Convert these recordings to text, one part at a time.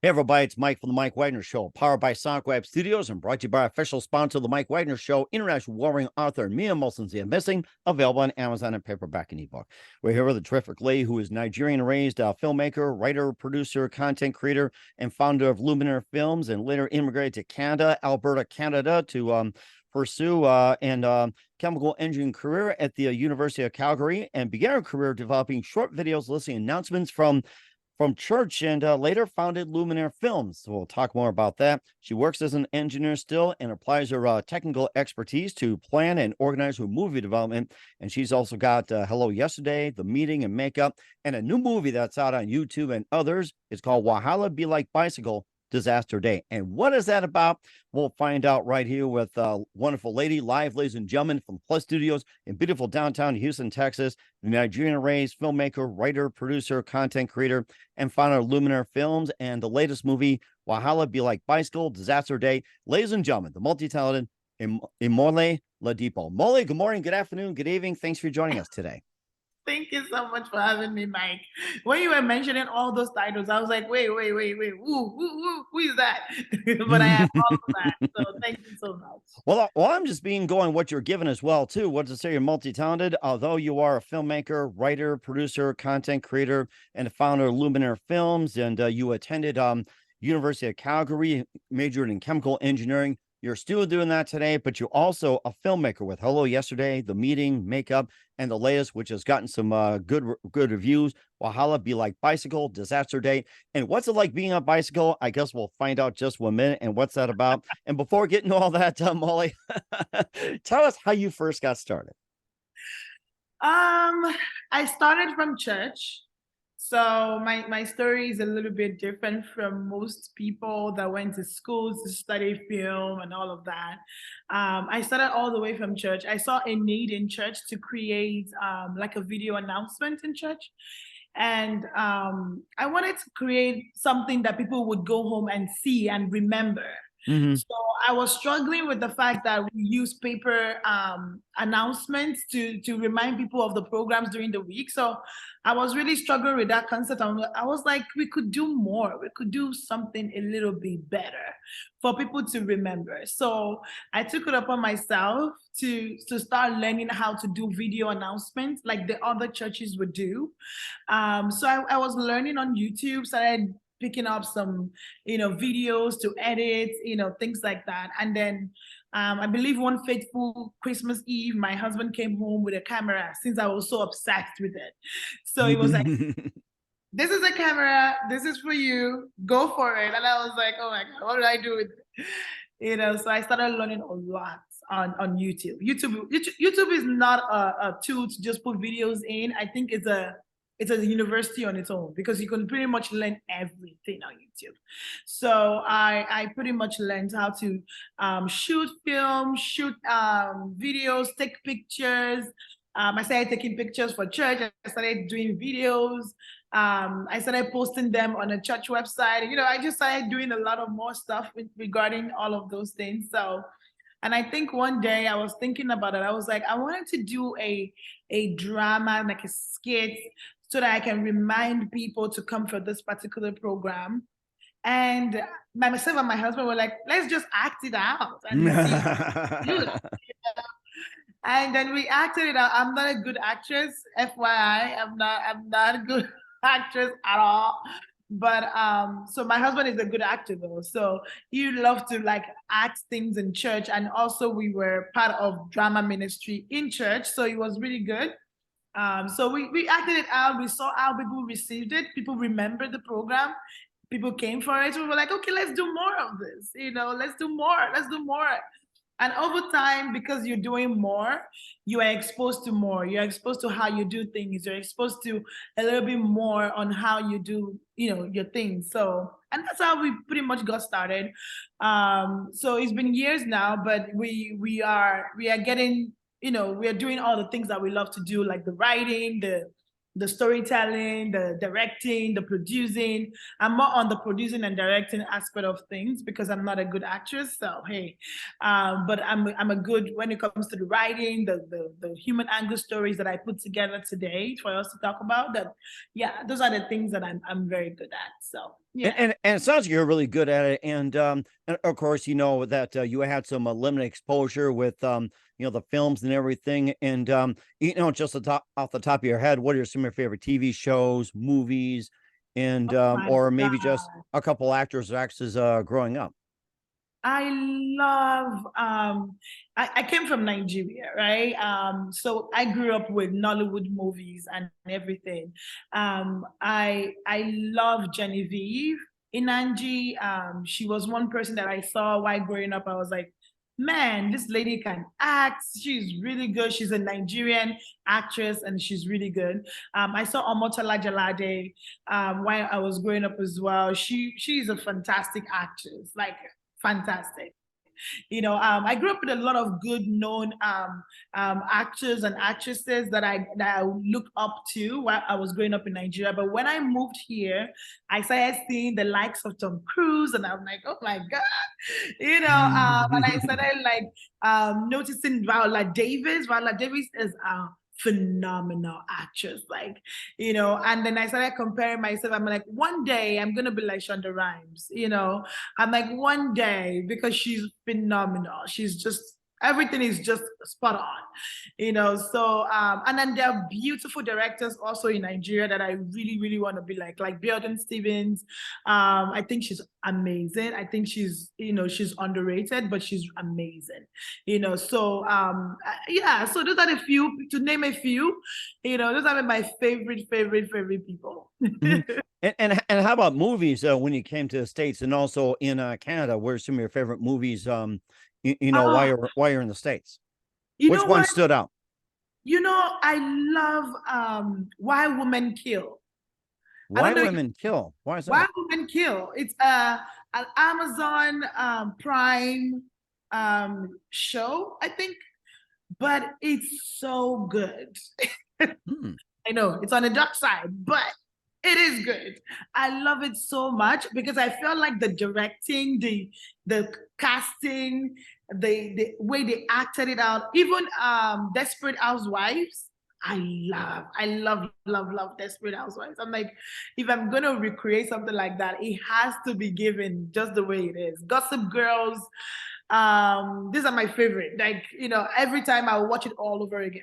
Hey everybody, it's Mike from the Mike Wagner Show, powered by Sonic Web Studios and brought to you by official sponsor of the Mike Wagner Show, international warring author Mia Molson's The Missing, available on Amazon and paperback and ebook. We're here with a terrific lady who is Nigerian-raised filmmaker, writer, producer, content creator, and founder of Lumiere Films, and later immigrated to Canada, Alberta, Canada, to pursue an chemical engineering career at the University of Calgary, and began her career developing short videos listing announcements from church, and later founded Lumiere Films. So we'll talk more about that. She works as an engineer still and applies her technical expertise to plan and organize her movie development. And she's also got Hello Yesterday, The Meeting, and Makeup, and a new movie that's out on YouTube and others. It's called Wahala Be Like Bicycle Disaster Day. And what is that about? We'll find out right here with a wonderful lady, live, ladies and gentlemen, from Plus Studios in beautiful downtown Houston, Texas, the Nigerian-raised filmmaker, writer, producer, content creator, and founder of Lumiere Films, and the latest movie, Wahala Be Like Bicycle Disaster Day. Ladies and gentlemen, the multi-talented Imole Ladipo. Mole, good morning, good afternoon, good evening. Thanks for joining us today. Thank you so much for having me, Mike. When you were mentioning all those titles, I was like, wait, who is that? But I have all of that. So thank you so much. Well, I'm just being going what you're given as well, too. What to say, you're multi-talented. Although you are a filmmaker, writer, producer, content creator, and the founder of Lumiere Films, and you attended University of Calgary, majored in chemical engineering. You're still doing that today, but you're also a filmmaker with Hello Yesterday, The Meeting, Makeup, and the latest, which has gotten some good reviews. Wahala Be Like Bicycle Disaster Day. And what's it like being on a bicycle? I guess we'll find out just 1 minute. And what's that about? And before getting to all that, Molly, tell us how you first got started. I started from church. So my story is a little bit different from most people that went to schools to study film and all of that. I started all the way from church. I saw a need in church to create like a video announcement in church. And I wanted to create something that people would go home and see and remember. So I was struggling with the fact that we use paper announcements to remind people of the programs during the week. So I was really struggling with that concept. I was like, we could do more. We could do something a little bit better for people to remember. So I took it upon myself to start learning how to do video announcements like the other churches would do. So I was learning on YouTube, started picking up some, videos to edit, things like that. And then I believe one fateful Christmas Eve, my husband came home with a camera since I was so obsessed with it. So he was like, this is a camera, this is for you, go for it. And I was like, oh my God, what do I do with it? So I started learning a lot on YouTube. YouTube is not a tool to just put videos in. I think it's a university on its own because you can pretty much learn everything on YouTube. So I pretty much learned how to shoot film, shoot videos, take pictures. I started taking pictures for church. I started doing videos. I started posting them on a church website. I just started doing a lot of more stuff regarding all of those things. So, and I think one day I was thinking about it. I was like, I wanted to do a drama, like a skit, so that I can remind people to come for this particular program. And myself and my husband were like, let's just act it out and see. And then we acted it out. I'm not a good actress, FYI. I'm not a good actress at all. But so my husband is a good actor though. So he loved to like act things in church. And also we were part of drama ministry in church. So it was really good. So we acted it out. We saw how people received it. People remembered the program. People came for it. So we were like, okay, let's do more of this. Let's do more. Let's do more. And over time, because you're doing more, you are exposed to more. You're exposed to how you do things. You're exposed to a little bit more on how you do, your things. So, and that's how we pretty much got started. So it's been years now, but we are getting, we are doing all the things that we love to do, like the writing, the storytelling, the directing, the producing. I'm more on the producing and directing aspect of things because I'm not a good actress. So hey, but I'm a good when it comes to the writing, the human angle stories that I put together today for us to talk about. That those are the things that I'm very good at. So Yeah. And it sounds like you're really good at it. And of course, you know that you had some limited exposure with the films and everything. And just off the top of your head, what are some of your favorite TV shows, movies, and Oh my or maybe just God. a couple actors or actresses growing up? I love I came from Nigeria, right? So I grew up with Nollywood movies and everything. I love Genevieve Inanji. She was one person that I saw while growing up. I was like, man, this lady can act. She's really good. She's a Nigerian actress and she's really good. I saw Omotola Jalade while I was growing up as well. She's a fantastic actress, like fantastic. I grew up with a lot of good known actors and actresses that I looked up to while I was growing up in Nigeria. But when I moved here, I started seeing the likes of Tom Cruise, and I'm like, oh my god, and I started like noticing Viola Davis. Viola Davis is phenomenal actress, and then I started comparing myself. I'm like, one day I'm gonna be like Shonda Rhimes, I'm like, one day, because she's phenomenal. She's just, everything is just spot on, So, and then there are beautiful directors also in Nigeria that I really, really want to be like Bearden Stevens. I think she's amazing. I think she's underrated, but she's amazing, So, yeah, so those are the few, to name a few, those are my favorite people. Mhm. And how about movies when you came to the States and also in Canada? What are some of your favorite movies? While Oh, you're in the States, you which know one what? stood out? I love Why Women Kill. I Why don't know Women Kill? Why is Why that? Women Kill. It's an Amazon Prime show, I think, but it's so good. Hmm. I know it's on the dark side, but it is good. I love it so much because I feel like the directing, the casting, the way they acted it out, even Desperate Housewives. I love Desperate Housewives. I'm like, if I'm gonna recreate something like that, it has to be given just the way it is. Gossip Girls, these are my favorite. Like, every time I watch it all over again.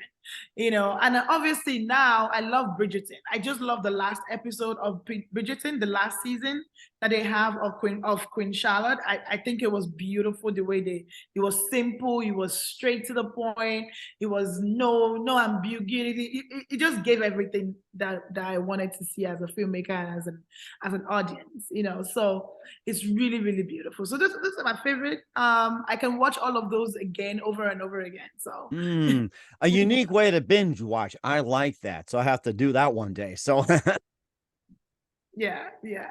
And obviously now I love Bridgerton. I just love the last episode of Bridgerton, the last season that they have of Queen Charlotte. I think it was beautiful the way it was simple, it was straight to the point, it was no ambiguity. It just gave everything that I wanted to see as a filmmaker and as an audience, So it's really, really beautiful. So this is my favorite. I can watch all of those again over and over again. So A unique way to binge watch. I like that. So I have to do that one day. So, yeah, yeah.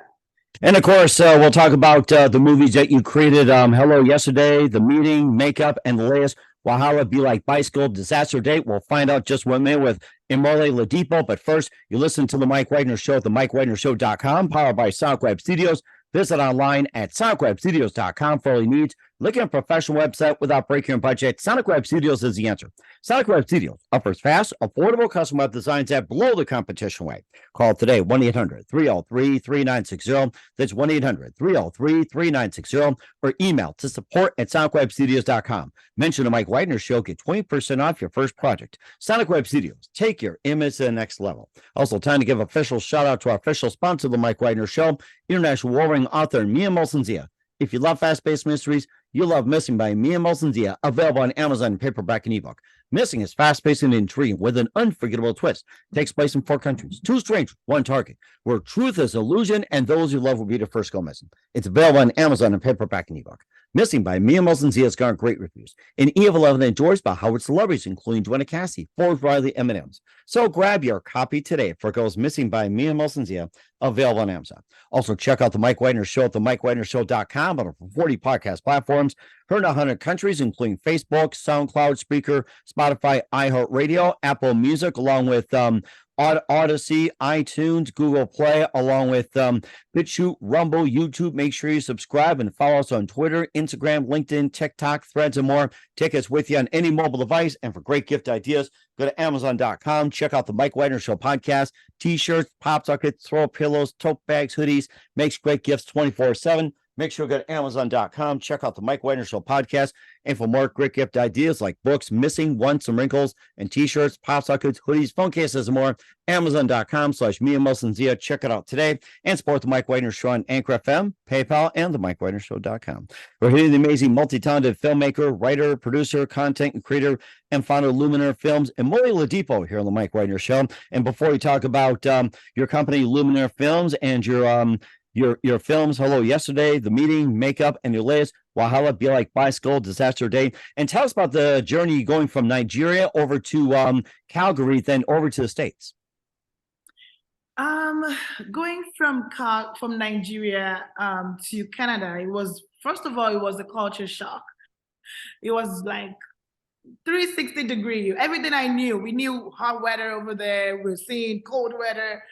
and of course, we'll talk about the movies that you created. Hello, Yesterday, The Meeting, Makeup, and the latest Wahala, Be Like Bicycle, Disaster Date. We'll find out just one minute with Imole Ladipo. But first, you listen to The Mike Wagner Show at themikewagnershow.com, powered by SoundWeb Studios. Visit online at sonicwebstudios.com for all your needs. Looking at a professional website without breaking your budget, Sonic Web Studios is the answer. Sonic Web Studios offers fast, affordable custom web designs that blow the competition away. Call today, 1-800-303-3960. That's 1-800-303-3960. Or email to support@sonicwebstudios.com. Mention the Mike Wagner Show. Get 20% off your first project. Sonic Web Studios. Take your image to the next level. Also, time to give official shout out to our official sponsor of the Mike Wagner Show, international warring author Mia Molson-Zia. If you love fast-paced mysteries, you'll love Missing by Mia Molson-Zia, available on Amazon in paperback and ebook. Missing is fast-paced and intriguing with an unforgettable twist. Takes place in 4 countries, 2 strangers, 1 target, where truth is illusion and those you love will be the first go missing. It's available on Amazon in paperback and ebook. Missing by Mia Molson-Zia has garnered great reviews. And E11 enjoys by Howard celebrities, including Joanna Cassie, Ford Riley, M&M's. So grab your copy today for Goes Missing by Mia Molson-Zia, available on Amazon. Also, check out the Mike Wagner Show at themikewagnershow.com on over 40 podcast platforms. Heard in 100 countries, including Facebook, SoundCloud, Spreaker, Spotify, iHeartRadio, Apple Music, along with Odyssey, iTunes, Google Play, along with BitChute, Rumble, YouTube. Make sure you subscribe and follow us on Twitter, Instagram, LinkedIn, TikTok, Threads, and more. Take us with you on any mobile device. And for great gift ideas, go to Amazon.com. Check out the Mike Wagner Show podcast, T-shirts, pop sockets, throw pillows, tote bags, hoodies. Makes great gifts 24/7. Make sure to go to Amazon.com. Check out the Mike Wagner Show podcast. And for more great gift ideas like books, Missing, Once, and Wrinkles, and T-shirts, pop sockets, hoodies, phone cases, and more, Amazon.com/MiaMelson-Zia. Check it out today. And support the Mike Wagner Show on Anchor FM, PayPal, and the MikeWagnerShow.com. We're here, the amazing multi-talented filmmaker, writer, producer, content and creator, and founder of Lumiere Films Imole Ladipo here on the Mike Wagner Show. And before we talk about your company, Lumiere Films, and your films, Hello Yesterday, The Meeting, Makeup, and your latest, Wahala, Be Like Bicycle, Disaster Day. And tell us about the journey going from Nigeria over to Calgary, then over to the States. Going from Nigeria to Canada, it was, first of all, it was a culture shock. It was like 360-degree. Everything I knew, we knew hot weather over there. We're seeing cold weather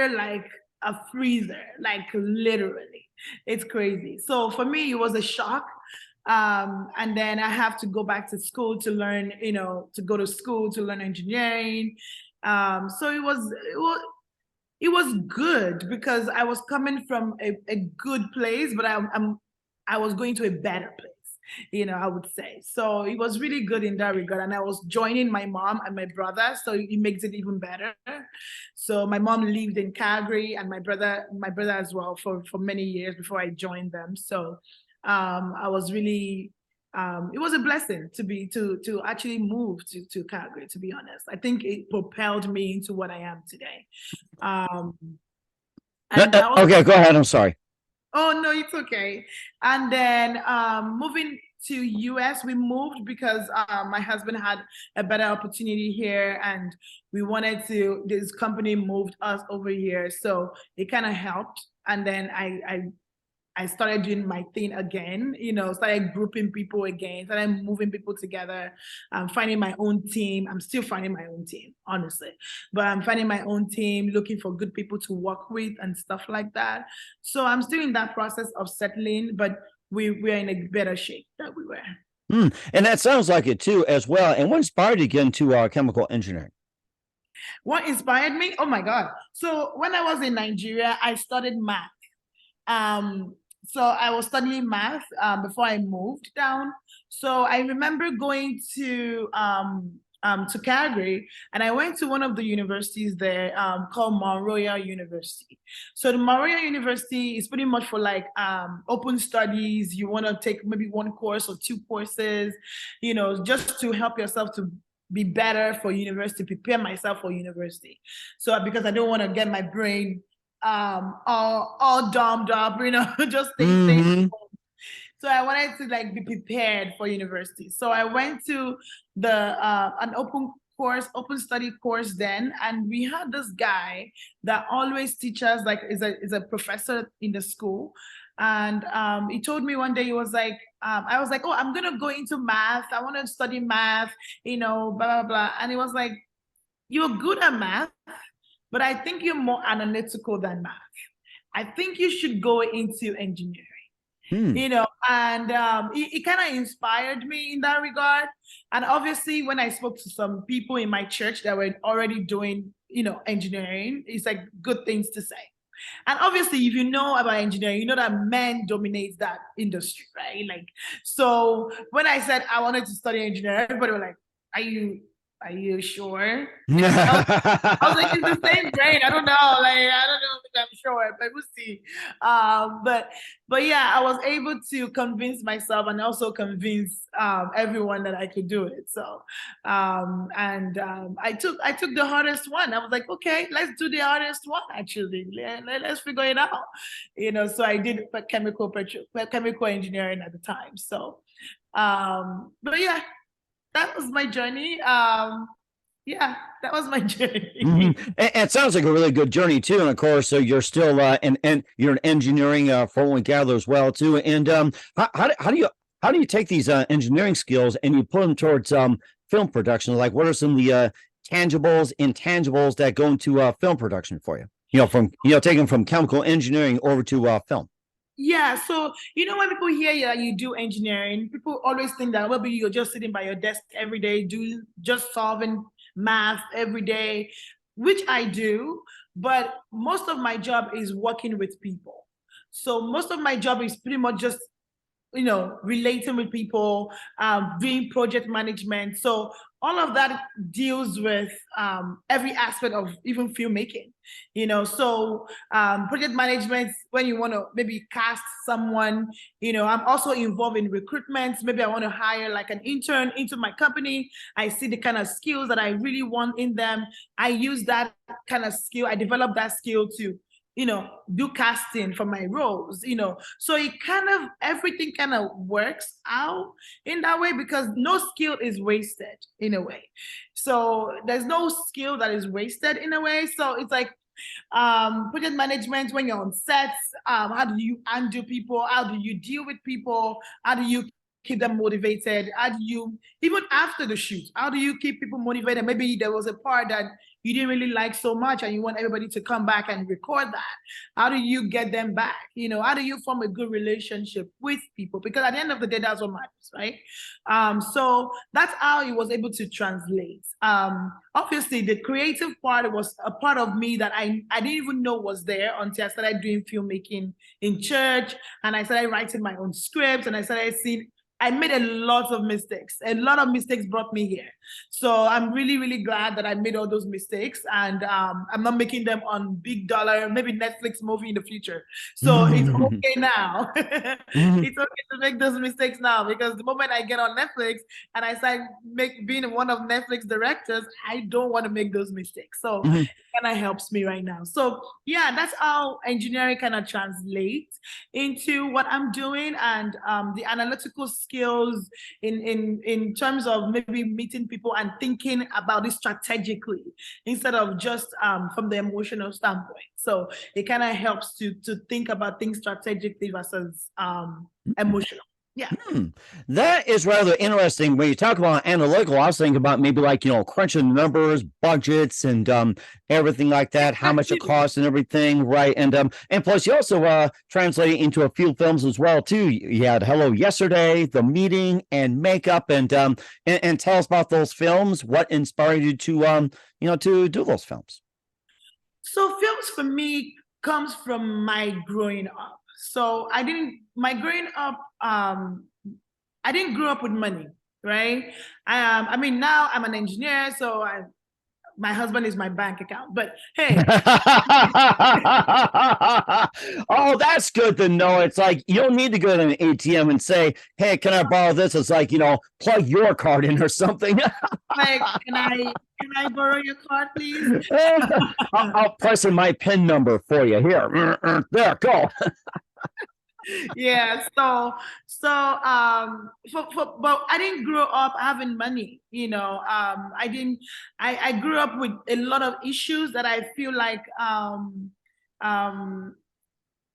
like a freezer, like literally. It's crazy. So for me, it was a shock. And then I have to go back to school to learn, to go to school to learn engineering. So it was good because I was coming from a good place, but I was going to a better place, I would say. So it was really good in that regard. And I was joining my mom and my brother, so it makes it even better. So my mom lived in Calgary, and my brother as well for many years before I joined them. So I was really, it was a blessing to actually move to Calgary, to be honest. I think it propelled me into what I am today. Okay, go ahead. I'm sorry. Oh, no, it's okay. And then moving to US, we moved because my husband had a better opportunity here, and this company moved us over here. So it kind of helped. And then I started doing my thing again, started grouping people again, started moving people together, finding my own team. I'm still finding my own team, honestly, but I'm finding my own team, looking for good people to work with and stuff like that. So I'm still in that process of settling, but we're in a better shape than we were. And that sounds like it too, as well. And what inspired you to get into chemical engineering? What inspired me? Oh my God. So when I was in Nigeria, I studied math. So I was studying math before I moved down. So I remember going to Calgary, and I went to one of the universities there called Mount Royal University. So the Mount Royal University is pretty much for like open studies. You want to take maybe one course or two courses, just to help yourself to be better for university, prepare myself for university. So because I don't want to get my brain all dumbed up, just things. So I wanted to like be prepared for university. So I went to an open study course then, and we had this guy that always teaches, like is a professor in the school. And he told me one day, he was like, I was like, oh, I'm gonna go into math. I want to study math, blah, blah, blah. And he was like, you're good at math, but I think you're more analytical than math. I think you should go into engineering, and it kind of inspired me in that regard. And obviously, when I spoke to some people in my church that were already doing, engineering, it's like good things to say. And obviously, if you know about engineering, you know that men dominate that industry, right? Like, so when I said I wanted to study engineering, everybody was like, are you sure? I was like, it's the same brain. I don't know. I don't know if I'm sure, but we'll see. But yeah, I was able to convince myself and also convince everyone that I could do it. So, I took the hardest one. I was like, okay, let's do the hardest one. Actually, let's figure it out. So I did chemical engineering at the time. So, but yeah. That was my journey. That was my journey. And it sounds like a really good journey too. And of course, so you're still and you're an engineering for what we gather as well too. And how do you take these engineering skills and you put them towards film production? Like, what are some of the tangibles, intangibles that go into film production for you? Taking from chemical engineering over to film. Yeah, so when people hear that you do engineering, people always think that maybe you're just sitting by your desk every day, just solving math every day, which I do, but most of my job is working with people. So most of my job is pretty much just relating with people, doing project management. So all of that deals with every aspect of even filmmaking, So project management, when you want to maybe cast someone, I'm also involved in recruitment. Maybe I want to hire like an intern into my company. I see the kind of skills that I really want in them. I use that kind of skill. I develop that skill to do casting for my roles, So everything kind of works out in that way because no skill is wasted in a way. So there's no skill that is wasted in a way. So it's like project management when you're on sets, how do you undo people? How do you deal with people? How do you keep them motivated? How do you, even after the shoot, how do you keep people motivated? Maybe there was a part that you didn't really like so much and you want everybody to come back and record that. How do you get them back? How do you form a good relationship with people? Because at the end of the day, that's what matters, right? So that's how it was able to translate. Obviously, the creative part was a part of me that I didn't even know was there until I started doing filmmaking in church and I started writing my own scripts and I started seeing I made a lot of mistakes. A lot of mistakes brought me here. So I'm really, really glad that I made all those mistakes and I'm not making them on big dollar, maybe Netflix movie in the future. So it's okay now. It's okay to make those mistakes now because the moment I get on Netflix and I start being one of Netflix directors, I don't want to make those mistakes. So it kind of helps me right now. So yeah, that's how engineering kind of translates into what I'm doing and the analytical skills in terms of maybe meeting people and thinking about it strategically instead of just from the emotional standpoint. So it kind of helps to think about things strategically versus emotional. Yeah. That is rather interesting. When you talk about analytical, I was thinking about maybe like, crunching numbers, budgets, and everything like that, how much it costs and everything, right? And plus you also translate into a few films as well, too. You had Hello Yesterday, The Meeting, and Makeup, and tell us about those films. What inspired you to to do those films? So films for me comes from my growing up. So my growing up, I didn't grow up with money, right? I mean, now I'm an engineer, so my husband is my bank account, but hey. Oh, that's good to know. It's like, you don't need to go to an ATM and say, hey, can I borrow this? It's like, plug your card in or something. Like, can I borrow your card, please? I'll press in my PIN number for you. Here, there, go. Yeah, but I didn't grow up having money, I grew up with a lot of issues that I feel like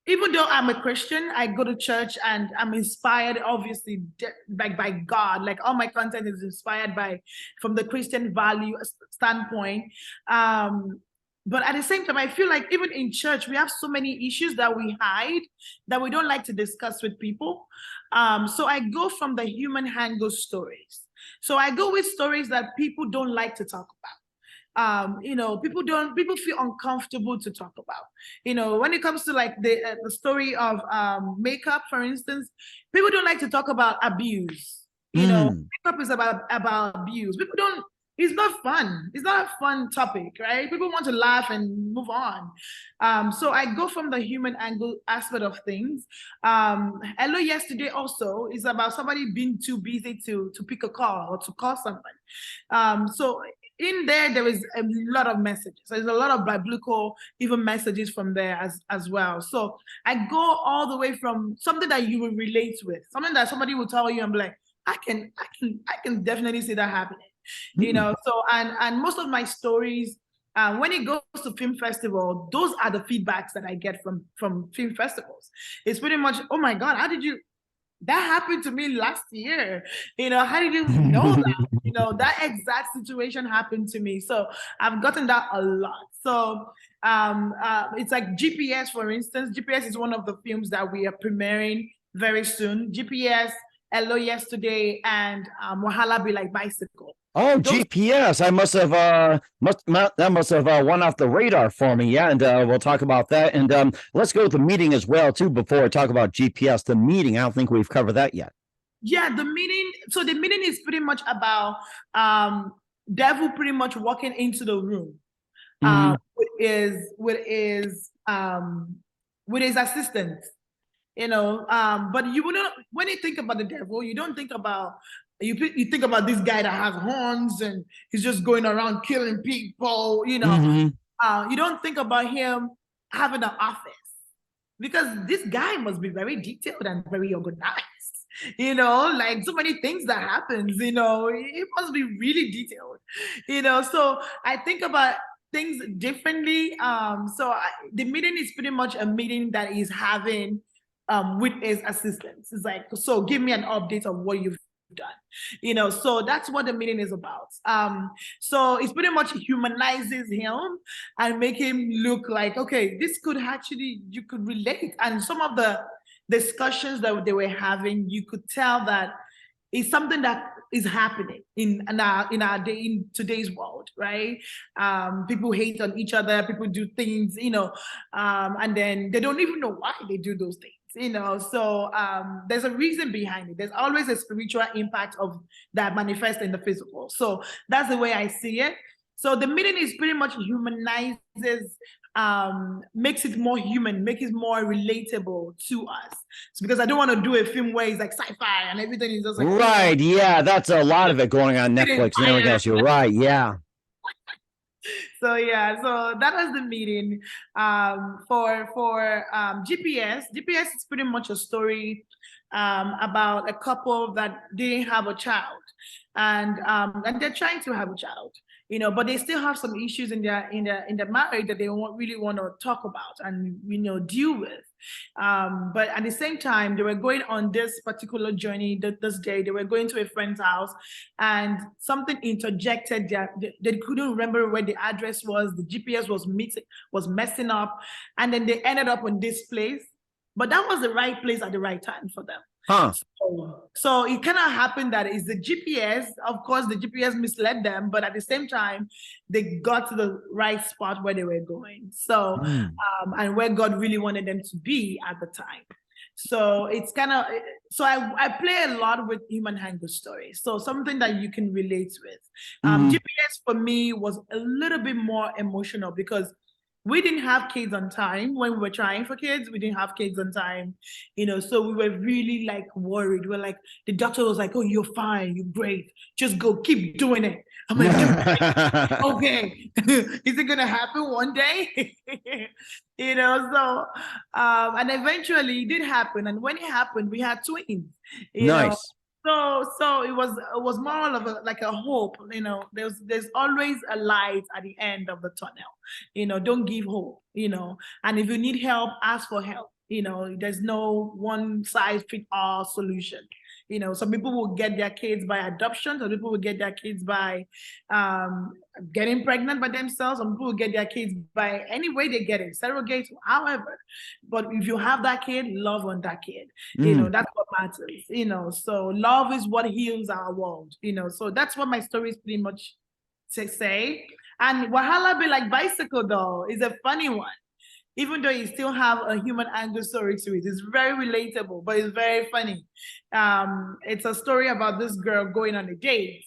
even though I'm a Christian, I go to church and I'm inspired, obviously, by God. Like all my content is inspired from the Christian value standpoint. But at the same time, I feel like even in church, we have so many issues that we hide, that we don't like to discuss with people. So I go from the human angle stories. So I go with stories that people don't like to talk about. People feel uncomfortable to talk about. When it comes to like the story of Makeup, for instance, people don't like to talk about abuse. Makeup is about abuse. People don't. It's not fun. It's not a fun topic, right? People want to laugh and move on. So I go from the human angle aspect of things. Hello Yesterday also is about somebody being too busy to pick a call or to call someone. So in there is a lot of messages. There's a lot of biblical even messages from there as well. So I go all the way from something that you will relate with, something that somebody will tell you, I'm like, I can definitely see that happening. So and most of my stories, when it goes to film festival, those are the feedbacks that I get from film festivals. It's pretty much, oh my God, that happened to me last year. How did you know that? You know, that exact situation happened to me. So I've gotten that a lot. So it's like GPS, for instance. GPS is one of the films that we are premiering very soon. GPS, Hello Yesterday, and Wahala Be Like Bicycle. Oh, GPS. I must have that must have went off the radar for me. Yeah, and we'll talk about that. And let's go with the meeting as well too before I talk about GPS. The meeting. I don't think we've covered that yet. Yeah, the meeting. So the meeting is pretty much about devil pretty much walking into the room with his assistant. You know, but you wouldn't, when you think about the devil, you don't think about, you think about this guy that has horns and he's just going around killing people, you know. You don't think about him having an office, because this guy must be very detailed and very organized, you know, like so many things that happens, you know, it must be really detailed, you know. So I think about things differently. The meeting is pretty much a meeting that is having with his assistants. It's like, so give me an update of what you've done, you know. So that's what the meeting is about. So it's pretty much humanizes him and make him look like, okay, this could actually, you could relate. And some of the discussions that they were having, you could tell that it's something that is happening in our day, in today's world, right? People hate on each other, people do things, you know, and then they don't even know why they do those things, you know. So there's a reason behind it. There's always a spiritual impact of that manifests in the physical. So that's the way I see it. So the meaning is pretty much humanizes, makes it more human, makes it more relatable to us. So because I don't want to do a film where it's like sci-fi and everything is just like, right. Yeah, that's a lot of it going on Netflix and everything else. You're right. Yeah. So yeah, so that was the meeting. For GPS. GPS is pretty much a story about a couple that didn't have a child, and they're trying to have a child, you know, but they still have some issues in their marriage that they really want to talk about and, you know, deal with. But at the same time, they were going on this particular journey. This day, they were going to a friend's house, and something interjected. They couldn't remember where the address was. The GPS was messing up, and then they ended up on this place. But that was the right place at the right time for them. Huh. So it kind of happened that it's the GPS. Of course, the GPS misled them, but at the same time, they got to the right spot where they were going. So, and where God really wanted them to be at the time. So it's kind of, so I play a lot with human angle stories. So something that you can relate with. GPS for me was a little bit more emotional because we didn't have kids on time when we were trying for kids. We didn't have kids on time, you know, so we were really like worried. We're like, the doctor was like, oh, you're fine, you're great. Just go, keep doing it. I'm like, okay, is it gonna happen one day? You know, so, and eventually it did happen. And when it happened, we had twins, you know. So it was more of like a hope, you know. There's always a light at the end of the tunnel, you know. Don't give hope, you know. And if you need help, ask for help. You know, there's no one size fit all solution. You know, some people will get their kids by adoption. Some people will get their kids by getting pregnant by themselves. Some people will get their kids by any way they get it, surrogate, however. But if you have that kid, love on that kid. You know, that's what matters. You know, so love is what heals our world. You know, so that's what my story is pretty much to say. And Wahala Be Like Bicycle, though, is a funny one. Even though you still have a human angle story to it. It's very relatable, but it's very funny. It's a story about this girl going on a date.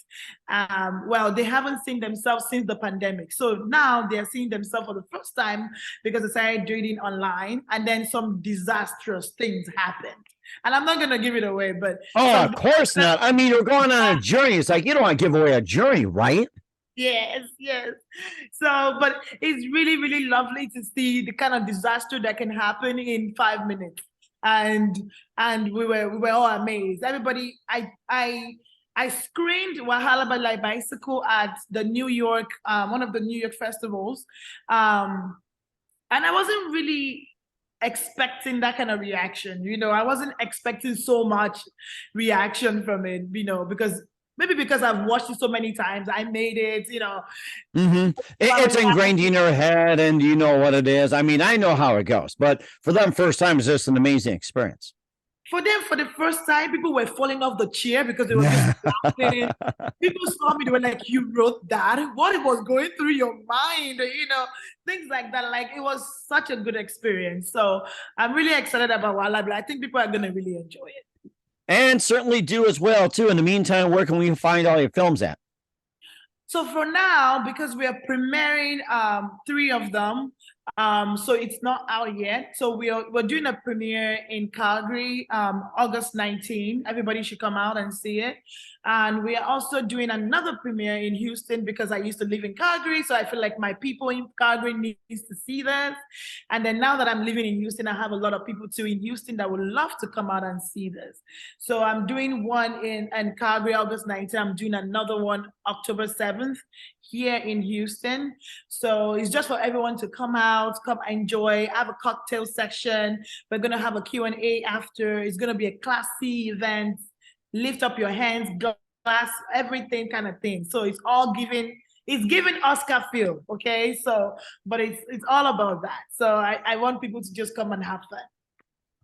Well, they haven't seen themselves since the pandemic. So now they're seeing themselves for the first time because they started dating online, and then some disastrous things happened. And I'm not going to give it away, but... Oh, of course not. I mean, you're going on a journey. It's like, you don't want to give away a journey, right? Yes. So, but it's really, really lovely to see the kind of disaster that can happen in 5 minutes. And we were all amazed. Everybody, I screened Wahala Be Like Bicycle at the New York, one of the New York festivals. And I wasn't really expecting that kind of reaction. You know, I wasn't expecting so much reaction from it, you know, because maybe because I've watched it so many times, I made it, you know. It's ingrained in your head and you know what it is. I mean, I know how it goes, but for them, first time is just an amazing experience. For them, for the first time, people were falling off the chair because they were just laughing. People saw me, they were like, "You wrote that? What was going through your mind?" You know, things like that. Like, it was such a good experience. So I'm really excited about Wahala, but I think people are gonna really enjoy it. And certainly do as well, too. In the meantime, where can we find all your films at? So for now, because we are premiering 3 of them, so it's not out yet. So we're doing a premiere in Calgary, August 19. Everybody should come out and see it. And we are also doing another premiere in Houston because I used to live in Calgary. So I feel like my people in Calgary needs to see this. And then now that I'm living in Houston, I have a lot of people too in Houston that would love to come out and see this. So I'm doing one in Calgary, August 19. I'm doing another one October 7th here in Houston. So it's just for everyone to come out, come enjoy, have a cocktail section. We're going to have a Q&A after. It's going to be a classy event. Lift up your hands, glass, everything kind of thing. So it's all it's giving Oscar feel, okay? So, but it's all about that. So I want people to just come and have fun.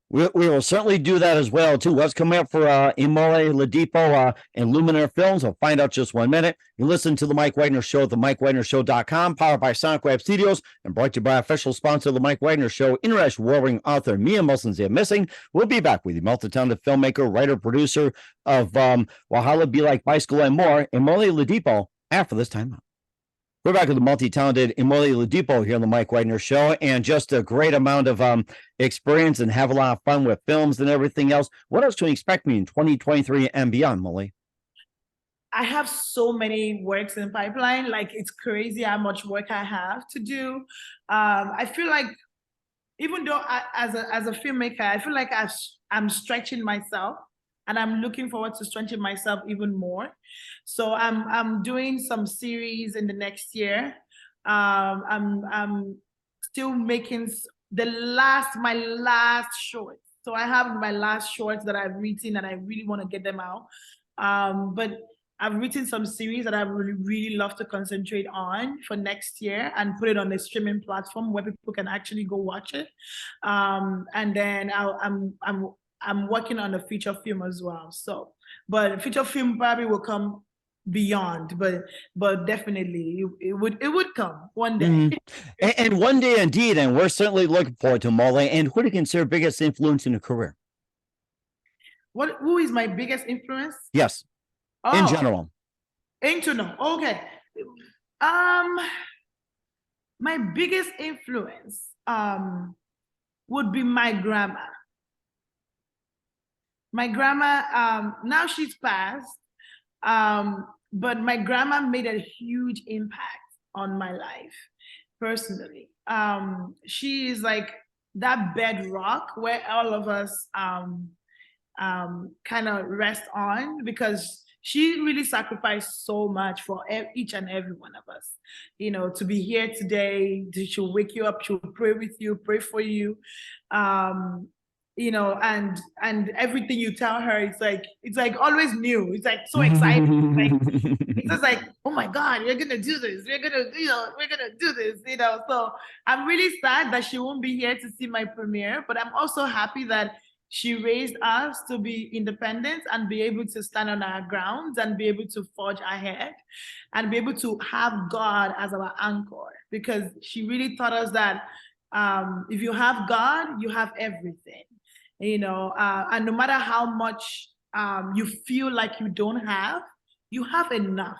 We will certainly do that as well, too. What's coming up for Imole Ladipo and Lumiere Films? I'll find out just 1 minute. You listen to The Mike Wagner Show at themikewagnershow.com, powered by SonicWeb Studios, and brought to you by official sponsor of The Mike Wagner Show, international warring author Mia Muslin's Missing. We'll be back with you, multi-talented filmmaker, writer, producer of Wahala, Be Like Bicycle, and more, Imole Ladipo, after this time out. We're back with the multi-talented Imole Ladipo here on the Mike Wagner Show, and just a great amount of experience and have a lot of fun with films and everything else. What else can we expect me in 2023 and beyond, Molly? I have so many works in pipeline. Like, it's crazy how much work I have to do. I feel like even though as a filmmaker, I feel like I'm stretching myself. And I'm looking forward to stretching myself even more. So I'm doing some series in the next year. I'm still making my last shorts. So I have my last shorts that I've written and I really want to get them out. But I've written some series that I would really love to concentrate on for next year and put it on a streaming platform where people can actually go watch it. And then I'm working on a feature film as well. So, but feature film probably will come beyond, but definitely it would come one day. And one day indeed, and we're certainly looking forward to Molly. And who do you consider biggest influence in your career? Who is my biggest influence? Yes. In general. Okay. My biggest influence would be my grandma. My grandma, now she's passed, but my grandma made a huge impact on my life personally. She is like that bedrock where all of us kind of rest on, because she really sacrificed so much for each and every one of us, you know, to be here today. She'll wake you up, she'll pray with you, pray for you. You know, and everything you tell her, it's like always new. It's like so exciting. Like, it's just like, oh my God, we're gonna do this. We're gonna do this, you know. So I'm really sad that she won't be here to see my premiere, but I'm also happy that she raised us to be independent and be able to stand on our grounds and be able to forge ahead and be able to have God as our anchor, because she really taught us that if you have God, you have everything. You know, and no matter how much you feel like you don't have, you have enough.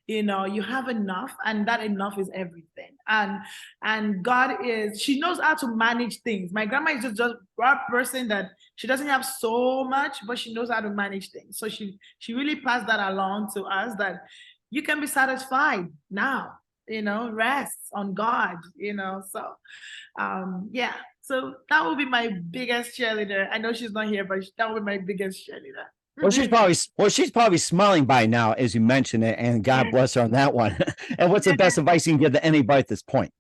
You know, you have enough, and that enough is everything. And God she knows how to manage things. My grandma is just a person that she doesn't have so much, but she knows how to manage things. So she really passed that along to us, that you can be satisfied now, you know, rest on God, you know. So yeah. So that will be my biggest cheerleader. I know she's not here, but that will be my biggest cheerleader. She's probably smiling by now as you mention it, and God bless her on that one. And what's the best advice you can give to anybody at this point?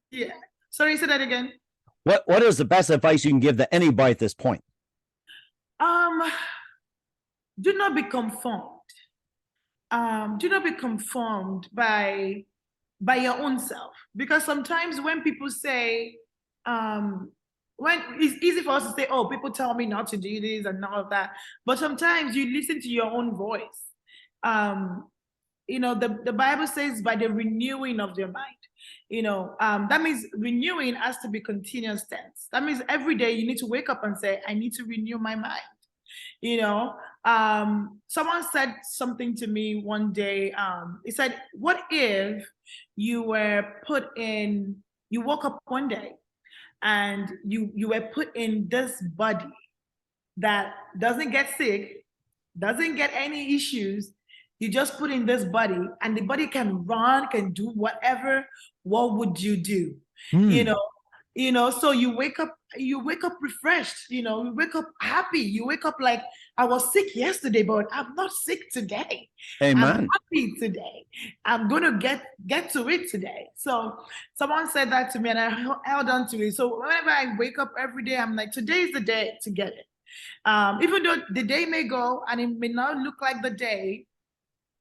Yeah. Sorry, say that again. What is the best advice you can give to anybody at this point? Do not be conformed. do not be conformed by your own self, because sometimes when people say, when it's easy for us to say, oh, people tell me not to do this and all of that, but sometimes you listen to your own voice. The Bible says by the renewing of your mind. That means renewing has to be continuous tense. That means every day you need to wake up and say, I need to renew my mind. Someone said something to me one day. He said, what if you woke up one day and you were put in this body that doesn't get sick, doesn't get any issues. You just put in this body and the body can run, can do whatever. What would you do? So you wake up refreshed, you wake up happy, you wake up like, I was sick yesterday, but I'm not sick today. Amen. I'm happy today. I'm gonna get to it today. So someone said that to me and I held on to it. So whenever I wake up every day, I'm like, today is the day to get it. Even though the day may go and it may not look like the day,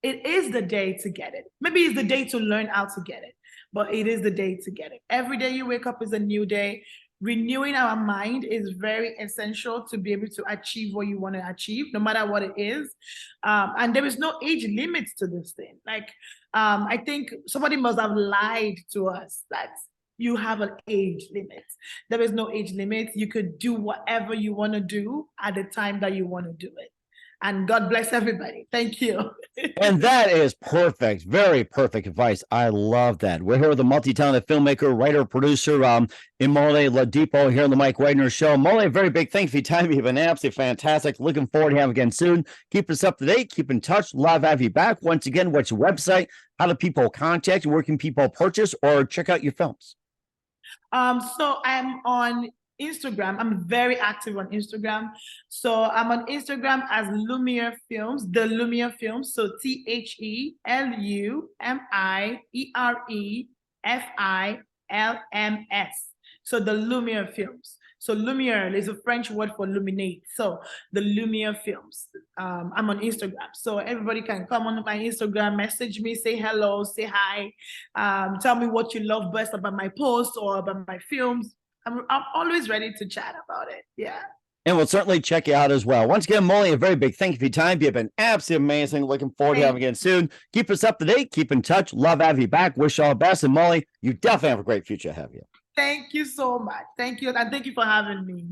it is the day to get it. Maybe it's the day to learn how to get it, but it is the day to get it. Every day you wake up is a new day. Renewing our mind is very essential to be able to achieve what you want to achieve, no matter what it is. And there is no age limit to this thing. I think somebody must have lied to us that you have an age limit. There is no age limit. You could do whatever you want to do at the time that you want to do it. And God bless everybody. Thank you. And that is perfect. Very perfect advice. I love that. We're here with a multi-talented filmmaker, writer, producer, Imole Ladipo here on the Mike Wagner Show. Imole, a very big thank you for your time. You've been absolutely fantastic. Looking forward to having you again soon. Keep us up to date. Keep in touch. Love to have you back. Once again, what's your website? How do people contact you? Where can people purchase or check out your films? So I'm on Instagram. I'm very active on Instagram. So I'm on Instagram as Lumiere Films, the Lumiere Films. So TheLumierefilms. So the Lumiere Films. So Lumiere is a French word for illuminate. So the Lumiere Films. I'm on Instagram. So everybody can come on my Instagram, message me, say hello, say hi, tell me what you love best about my posts or about my films. I'm always ready to chat about it. Yeah. And we'll certainly check you out as well. Once again, Imole, a very big thank you for your time. You've been absolutely amazing. Looking forward to having you again soon. Keep us up to date. Keep in touch. Love having you back. Wish you all the best. And Imole, you definitely have a great future ahead of you. Thank you so much. Thank you. And thank you for having me.